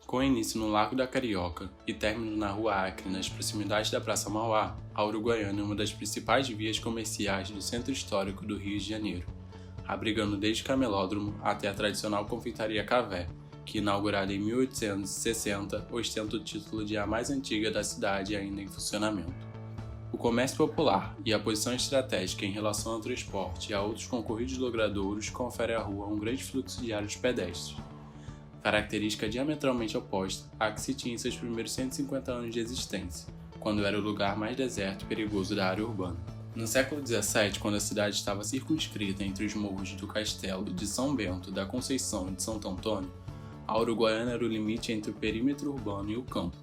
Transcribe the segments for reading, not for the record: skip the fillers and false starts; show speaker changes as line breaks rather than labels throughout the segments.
Com início no Largo da Carioca e término na Rua Acre, nas proximidades da Praça Mauá, a Uruguaiana é uma das principais vias comerciais do centro histórico do Rio de Janeiro, abrigando desde o camelódromo até a tradicional confeitaria Cavé, que, inaugurada em 1860, ostenta o título de a mais antiga da cidade ainda em funcionamento. O comércio popular e a posição estratégica em relação ao transporte e a outros concorridos logradouros confere à rua um grande fluxo diário de pedestres, característica diametralmente oposta à que se tinha em seus primeiros 150 anos de existência, quando era o lugar mais deserto e perigoso da área urbana. No século XVII, quando a cidade estava circunscrita entre os morros do Castelo, de São Bento, da Conceição e de Santo Antônio, a Uruguaiana era o limite entre o perímetro urbano e o campo,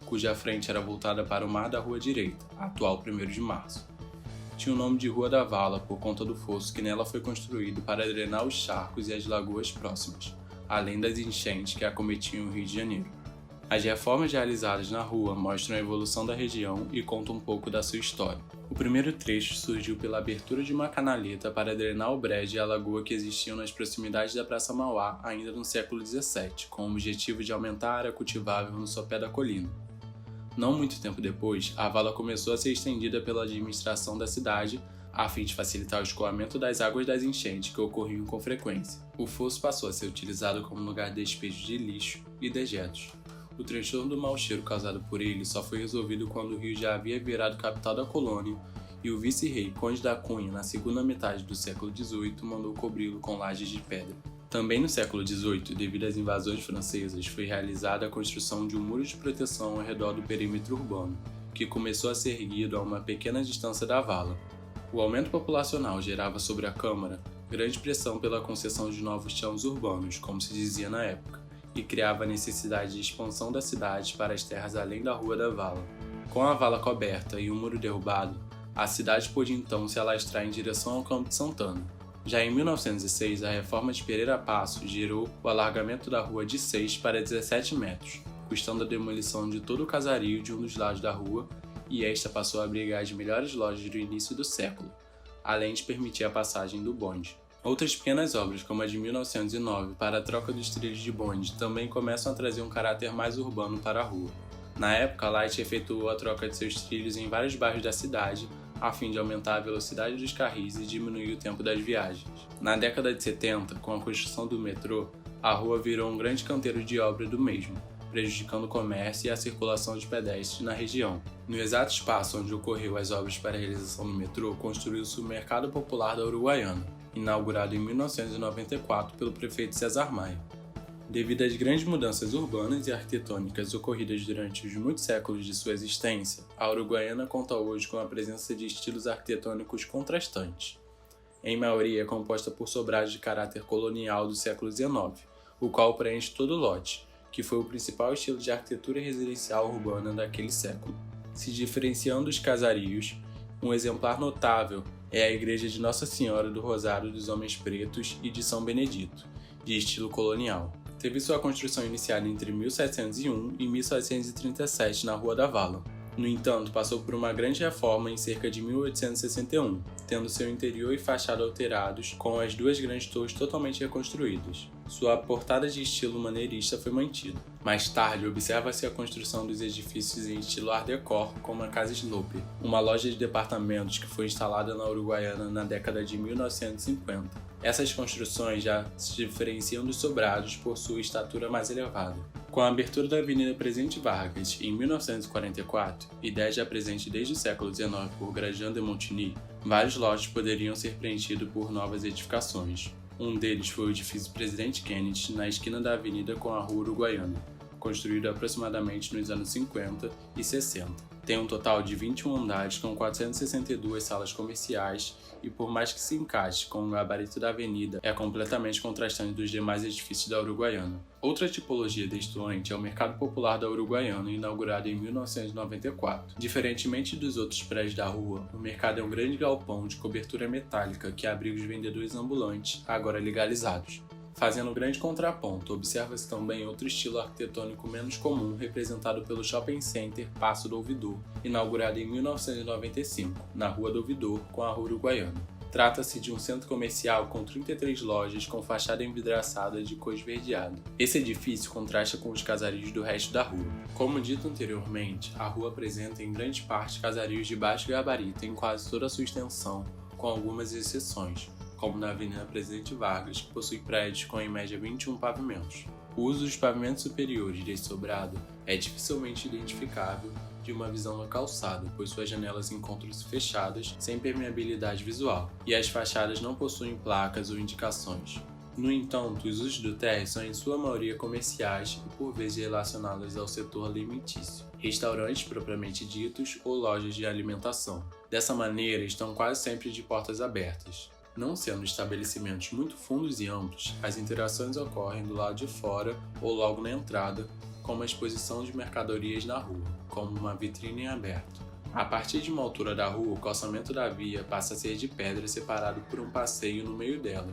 cuja frente era voltada para o mar da Rua Direita, a atual 1º de Março. Tinha o nome de Rua da Vala por conta do fosso que nela foi construído para drenar os charcos e as lagoas próximas, além das enchentes que acometiam o Rio de Janeiro. As reformas realizadas na rua mostram a evolução da região e contam um pouco da sua história. O primeiro trecho surgiu pela abertura de uma canaleta para drenar o brejo e a lagoa que existiam nas proximidades da Praça Mauá ainda no século XVII, com o objetivo de aumentar a área cultivável no sopé da colina. Não muito tempo depois, a vala começou a ser estendida pela administração da cidade, a fim de facilitar o escoamento das águas das enchentes que ocorriam com frequência. O fosso passou a ser utilizado como lugar de despejo de lixo e dejetos. O transtorno do mau cheiro causado por ele só foi resolvido quando o Rio já havia virado capital da colônia e o vice-rei Conde da Cunha, na segunda metade do século XVIII, mandou cobri-lo com lajes de pedra. Também no século XVIII, devido às invasões francesas, foi realizada a construção de um muro de proteção ao redor do perímetro urbano, que começou a ser erguido a uma pequena distância da vala. O aumento populacional gerava sobre a Câmara grande pressão pela concessão de novos tchãos urbanos, como se dizia na época, e criava a necessidade de expansão da cidade para as terras além da Rua da Vala. Com a vala coberta e o muro derrubado, a cidade pôde então se alastrar em direção ao Campo de Santana. Já em 1906, a reforma de Pereira Passos gerou o alargamento da rua de 6 para 17 metros, custando a demolição de todo o casario de um dos lados da rua, e esta passou a abrigar as melhores lojas do início do século, além de permitir a passagem do bonde. Outras pequenas obras, como a de 1909 para a troca dos trilhos de bonde, também começam a trazer um caráter mais urbano para a rua. Na época, a Light efetuou a troca de seus trilhos em vários bairros da cidade, a fim de aumentar a velocidade dos carris e diminuir o tempo das viagens. Na década de 70, com a construção do metrô, a rua virou um grande canteiro de obra do mesmo, prejudicando o comércio e a circulação de pedestres na região. No exato espaço onde ocorreu as obras para a realização do metrô, construiu-se o Mercado Popular da Uruguaiana, inaugurado em 1994 pelo prefeito César Maia. Devido às grandes mudanças urbanas e arquitetônicas ocorridas durante os muitos séculos de sua existência, a Uruguaiana conta hoje com a presença de estilos arquitetônicos contrastantes. Em maioria é composta por sobrados de caráter colonial do século XIX, o qual preenche todo o lote, que foi o principal estilo de arquitetura residencial urbana daquele século. Se diferenciando dos casarios, um exemplar notável é a Igreja de Nossa Senhora do Rosário dos Homens Pretos e de São Benedito, de estilo colonial. Teve sua construção iniciada entre 1701 e 1737 na Rua da Vala. No entanto, passou por uma grande reforma em cerca de 1861, tendo seu interior e fachada alterados, com as duas grandes torres totalmente reconstruídas. Sua portada de estilo maneirista foi mantida. Mais tarde, observa-se a construção dos edifícios em estilo Art Deco, como a Casa Sloper, uma loja de departamentos que foi instalada na Uruguaiana na década de 1950. Essas construções já se diferenciam dos sobrados por sua estatura mais elevada. Com a abertura da Avenida Presidente Vargas em 1944, ideia já presente desde o século XIX por Grajean de Montigny, vários lotes poderiam ser preenchidos por novas edificações. Um deles foi o edifício Presidente Kennedy, na esquina da avenida com a Rua Uruguaiana, construído aproximadamente nos anos 50 e 60. Tem um total de 21 andares com 462 salas comerciais e, por mais que se encaixe com o gabarito da avenida, é completamente contrastante dos demais edifícios da Uruguaiana. Outra tipologia destoante é o Mercado Popular da Uruguaiana, inaugurado em 1994. Diferentemente dos outros prédios da rua, o mercado é um grande galpão de cobertura metálica que abriga os vendedores ambulantes, agora legalizados. Fazendo um grande contraponto, observa-se também outro estilo arquitetônico menos comum representado pelo Shopping Center Paço do Ouvidor, inaugurado em 1995, na Rua do Ouvidor com a Rua Uruguaiana. Trata-se de um centro comercial com 33 lojas com fachada envidraçada de cor esverdeada. Esse edifício contrasta com os casarios do resto da rua. Como dito anteriormente, a rua apresenta em grande parte casarios de baixo gabarito em quase toda a sua extensão, com algumas exceções, como na Avenida Presidente Vargas, que possui prédios com em média 21 pavimentos. O uso dos pavimentos superiores desse sobrado é dificilmente identificável de uma visão da calçada, pois suas janelas encontram-se fechadas, sem permeabilidade visual, e as fachadas não possuem placas ou indicações. No entanto, os usos do térreo são em sua maioria comerciais e por vezes relacionados ao setor alimentício, restaurantes propriamente ditos ou lojas de alimentação. Dessa maneira, estão quase sempre de portas abertas. Não sendo estabelecimentos muito fundos e amplos, as interações ocorrem do lado de fora ou logo na entrada, como a exposição de mercadorias na rua, como uma vitrine em aberto. A partir de uma altura da rua, o calçamento da via passa a ser de pedra separado por um passeio no meio dela.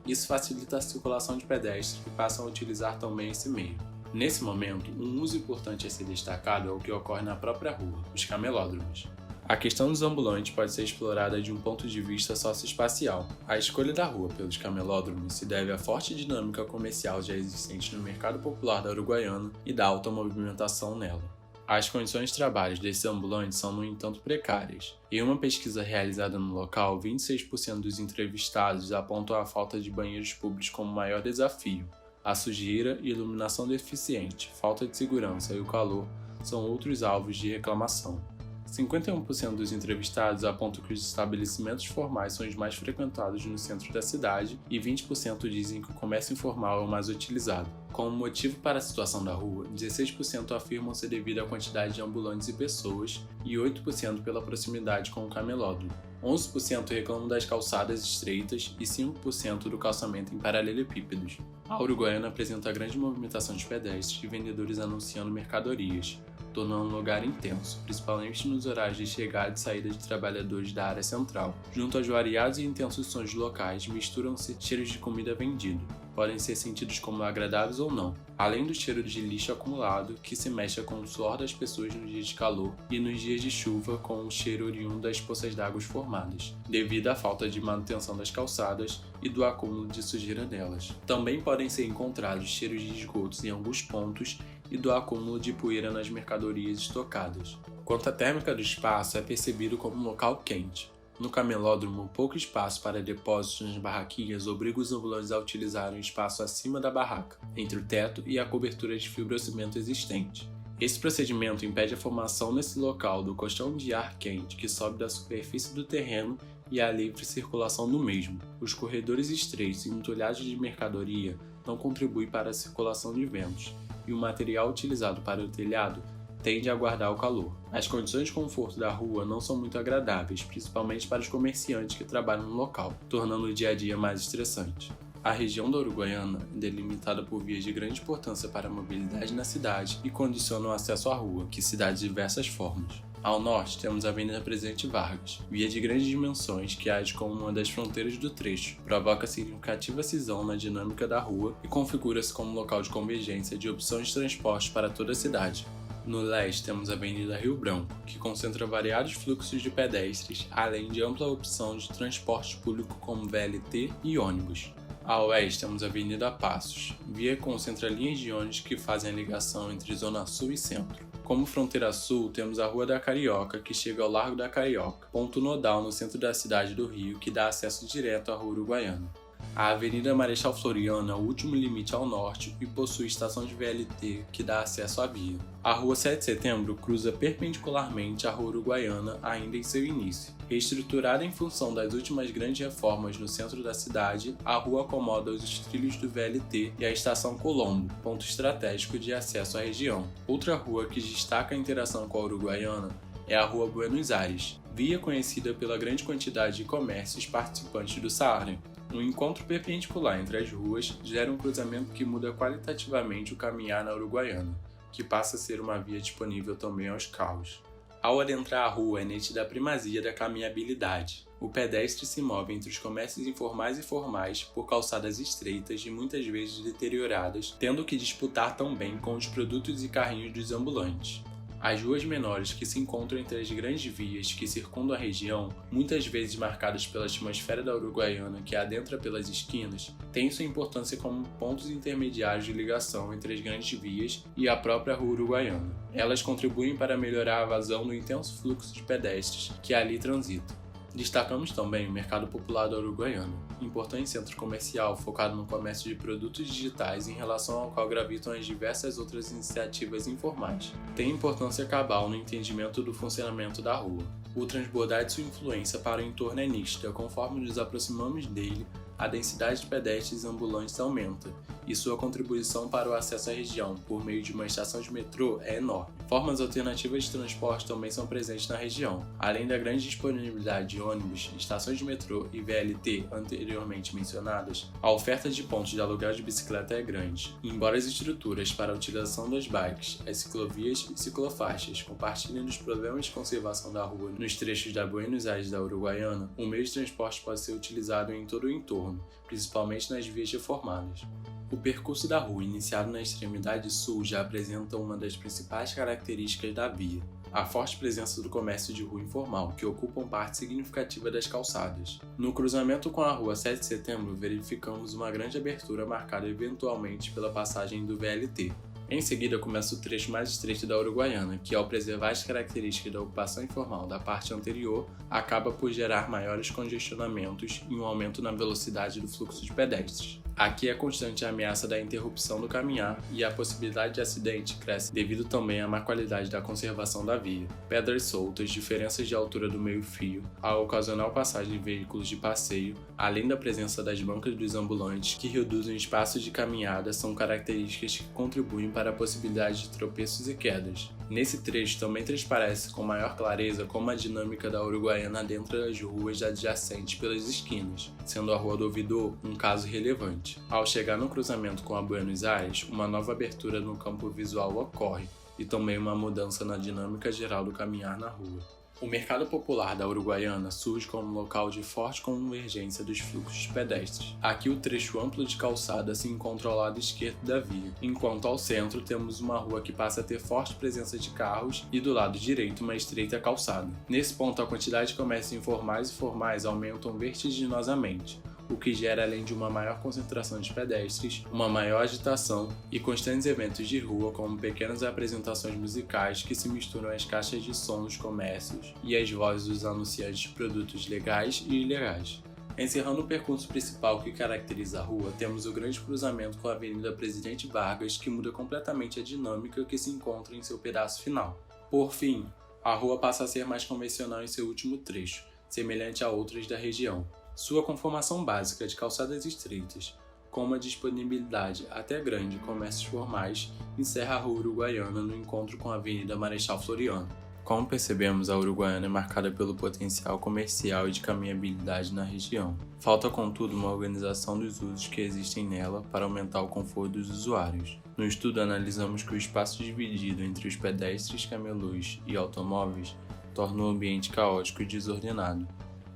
Isso facilita a circulação de pedestres que passam a utilizar também esse meio. Nesse momento, um uso importante a ser destacado é o que ocorre na própria rua, os camelódromos. A questão dos ambulantes pode ser explorada de um ponto de vista socioespacial. A escolha da rua pelos camelódromos se deve à forte dinâmica comercial já existente no mercado popular da Uruguaiana e da alta movimentação nela. As condições de trabalho desses ambulantes são, no entanto, precárias. Em uma pesquisa realizada no local, 26% dos entrevistados apontam a falta de banheiros públicos como maior desafio. A sujeira e iluminação deficiente, falta de segurança e o calor são outros alvos de reclamação. 51% dos entrevistados apontam que os estabelecimentos formais são os mais frequentados no centro da cidade e 20% dizem que o comércio informal é o mais utilizado. Como motivo para a situação da rua, 16% afirmam ser devido à quantidade de ambulantes e pessoas e 8% pela proximidade com o camelódromo. 11% reclamam das calçadas estreitas e 5% do calçamento em paralelepípedos. A Uruguaiana apresenta grande movimentação de pedestres e vendedores anunciando mercadorias, tornando um lugar intenso, principalmente nos horários de chegada e saída de trabalhadores da área central. Junto aos variados e intensos sons locais, misturam-se cheiros de comida vendida. Podem ser sentidos como agradáveis ou não, além do cheiro de lixo acumulado, que se mescla com o suor das pessoas nos dias de calor e nos dias de chuva com o cheiro oriundo das poças d'água formadas, devido à falta de manutenção das calçadas e do acúmulo de sujeira nelas. Também podem ser encontrados cheiros de esgotos em alguns pontos e do acúmulo de poeira nas mercadorias estocadas. Quanto à térmica do espaço, é percebido como um local quente. No camelódromo, pouco espaço para depósitos nas barraquinhas obriga os ambulantes a utilizarem o espaço acima da barraca, entre o teto e a cobertura de fibrocimento existente. Esse procedimento impede a formação nesse local do colchão de ar quente que sobe da superfície do terreno e a livre circulação do mesmo. Os corredores estreitos e entulhados de mercadoria não contribuem para a circulação de ventos, e o material utilizado para o telhado tende a guardar o calor. As condições de conforto da rua não são muito agradáveis, principalmente para os comerciantes que trabalham no local, tornando o dia a dia mais estressante. A região da Uruguaiana é delimitada por vias de grande importância para a mobilidade na cidade e condiciona o acesso à rua, que se dá de diversas formas. Ao norte, temos a Avenida Presidente Vargas, via de grandes dimensões que age como uma das fronteiras do trecho, provoca significativa cisão na dinâmica da rua e configura-se como local de convergência de opções de transporte para toda a cidade. No leste, temos a Avenida Rio Branco, que concentra variados fluxos de pedestres, além de ampla opção de transporte público como VLT e ônibus. A oeste, temos a Avenida Passos, via que concentra linhas de ônibus que fazem a ligação entre Zona Sul e Centro. Como fronteira sul, temos a Rua da Carioca, que chega ao Largo da Carioca, ponto nodal no centro da cidade do Rio, que dá acesso direto à Rua Uruguaiana. A Avenida Marechal Floriano é o último limite ao norte e possui estação de VLT que dá acesso à via. A Rua 7 de Setembro cruza perpendicularmente à Rua Uruguaiana ainda em seu início. Reestruturada em função das últimas grandes reformas no centro da cidade, a rua acomoda os trilhos do VLT e a Estação Colombo, ponto estratégico de acesso à região. Outra rua que destaca a interação com a Uruguaiana é a Rua Buenos Aires, via conhecida pela grande quantidade de comércios participantes do Saara. Um encontro perpendicular entre as ruas gera um cruzamento que muda qualitativamente o caminhar na Uruguaiana, que passa a ser uma via disponível também aos carros. Ao adentrar a rua, é nítida a primazia da caminhabilidade. O pedestre se move entre os comércios informais e formais por calçadas estreitas e muitas vezes deterioradas, tendo que disputar também com os produtos e carrinhos dos ambulantes. As ruas menores que se encontram entre as grandes vias que circundam a região, muitas vezes marcadas pela atmosfera da Uruguaiana que adentra pelas esquinas, têm sua importância como pontos intermediários de ligação entre as grandes vias e a própria rua uruguaiana. Elas contribuem para melhorar a vazão do intenso fluxo de pedestres que ali transitam. Destacamos também o Mercado Popular da Uruguaiana, importante centro comercial focado no comércio de produtos digitais em relação ao qual gravitam as diversas outras iniciativas informais. Tem importância cabal no entendimento do funcionamento da rua. O transbordar de sua influência para o entorno é nítida, conforme nos aproximamos dele, a densidade de pedestres ambulantes aumenta, e sua contribuição para o acesso à região por meio de uma estação de metrô é enorme. Formas alternativas de transporte também são presentes na região. Além da grande disponibilidade de ônibus, estações de metrô e VLT anteriormente mencionadas, a oferta de pontos de aluguel de bicicleta é grande. Embora as estruturas para a utilização das bikes, as ciclovias e ciclofaixas compartilhem dos problemas de conservação da rua nos trechos da Buenos Aires da Uruguaiana, o meio de transporte pode ser utilizado em todo o entorno, principalmente nas vias reformadas. O percurso da rua, iniciado na extremidade sul, já apresenta uma das principais características da via: a forte presença do comércio de rua informal, que ocupam parte significativa das calçadas. No cruzamento com a rua 7 de setembro, verificamos uma grande abertura marcada eventualmente pela passagem do VLT. Em seguida, começa o trecho mais estreito da Uruguaiana, que, ao preservar as características da ocupação informal da parte anterior, acaba por gerar maiores congestionamentos e um aumento na velocidade do fluxo de pedestres. Aqui é constante a ameaça da interrupção do caminhar e a possibilidade de acidente cresce devido também à má qualidade da conservação da via. Pedras soltas, diferenças de altura do meio-fio, a ocasional passagem de veículos de passeio, além da presença das bancas dos ambulantes que reduzem o espaço de caminhada, são características que contribuem para a possibilidade de tropeços e quedas. Nesse trecho também transparece com maior clareza como a dinâmica da Uruguaiana adentra as ruas adjacentes pelas esquinas, sendo a Rua do Ouvidor um caso relevante. Ao chegar no cruzamento com a Buenos Aires, uma nova abertura no campo visual ocorre, e também uma mudança na dinâmica geral do caminhar na rua. O Mercado Popular da Uruguaiana surge como local de forte convergência dos fluxos pedestres. Aqui o trecho amplo de calçada se encontra ao lado esquerdo da via, enquanto ao centro temos uma rua que passa a ter forte presença de carros e do lado direito uma estreita calçada. Nesse ponto, a quantidade de comércios informais e formais aumentam vertiginosamente, o que gera, além de uma maior concentração de pedestres, uma maior agitação e constantes eventos de rua, como pequenas apresentações musicais que se misturam às caixas de som dos comércios e às vozes dos anunciantes de produtos legais e ilegais. Encerrando o percurso principal que caracteriza a rua, temos o grande cruzamento com a Avenida Presidente Vargas, que muda completamente a dinâmica que se encontra em seu pedaço final. Por fim, a rua passa a ser mais convencional em seu último trecho, semelhante a outras da região. Sua conformação básica de calçadas estreitas, com uma disponibilidade até grande de comércios formais, encerra a Rua Uruguaiana no encontro com a Avenida Marechal Floriano. Como percebemos, a Uruguaiana é marcada pelo potencial comercial e de caminhabilidade na região. Falta, contudo, uma organização dos usos que existem nela para aumentar o conforto dos usuários. No estudo, analisamos que o espaço dividido entre os pedestres, camelôs e automóveis torna o ambiente caótico e desordenado.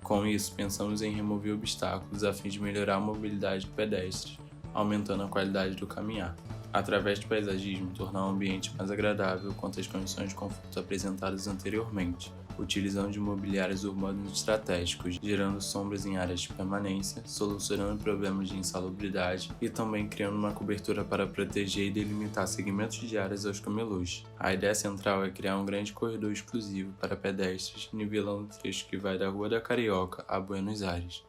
Com isso, pensamos em remover obstáculos a fim de melhorar a mobilidade do pedestre, aumentando a qualidade do caminhar. Através do paisagismo, tornar o ambiente mais agradável quanto às condições de conforto apresentadas anteriormente, utilizando de mobiliários urbanos estratégicos, gerando sombras em áreas de permanência, solucionando problemas de insalubridade e também criando uma cobertura para proteger e delimitar segmentos de áreas aos camelôs. A ideia central é criar um grande corredor exclusivo para pedestres, nivelando o trecho que vai da Rua da Carioca a Buenos Aires.